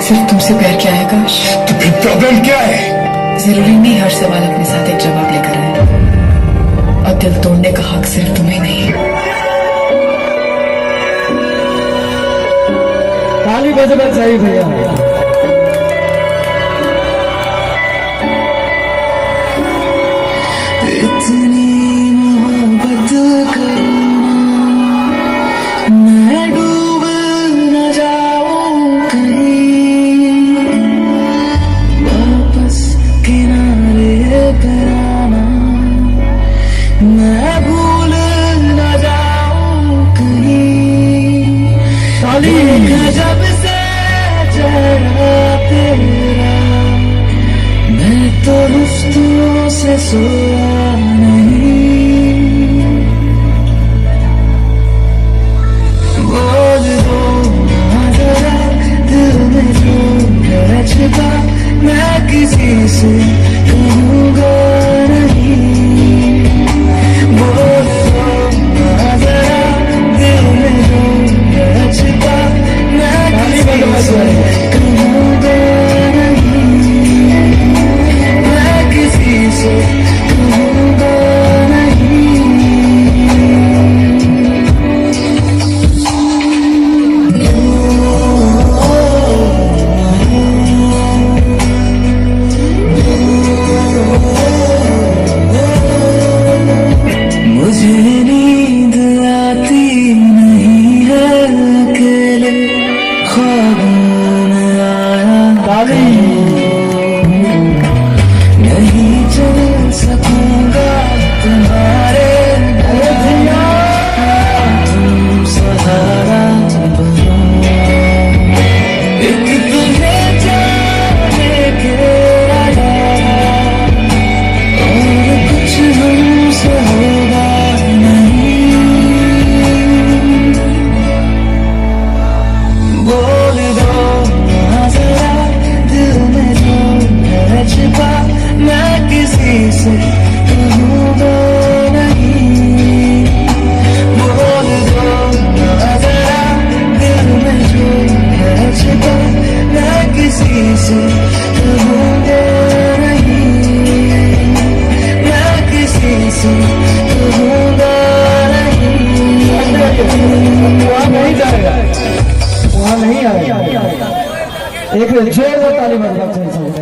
सिर्फ तुमसे प्यार किया है काश। तो फिर प्रॉब्लम क्या है? जरूरी नहीं हर सवाल अपने साथ एक जवाब लेकर आए, और दिल तोड़ने का हक सिर्फ तुम्हें नहीं है। ताली बजना चाहिए भैया। इतनी मोहब्बत करना, मैं डूब न जाऊं कहीं, वापस किनारे पर आना, मैं भूल न जाऊं कहीं। देखा जब से चेहरा तेरा, मैं तो रुस्तों से सोया नहीं। बोल दो ना जरा दिल में जो है छिपा, मैं किसी से कहूँगा नहीं। बोल दो ना जरा दिल में जो है छिपा, मैं किसी से कहूँगा नहीं। मैं किसी से कहूँगा नहीं। मुझे नींद आती नहीं है अकेले ख्वाबों में आया, नहीं चल सकूंगा तुम्हारे बिना, तुम सहारा बनो। एक तुम्हें जाने के अलावा और कुछ हमसे होगा नहीं। बोल दो ना जरा दिल में जो है छिपा, मैं किसी से कहूँगा नहीं। बोल दो ना जरा दिल में जो है छिपा, मैं किसी से कहूँगा नहीं। मैं किसी से कहूँगा नहीं। वहाँ नहीं जाएगा, वहाँ नहीं आएगा। एक जोरदार ताली बजाना चाहिए।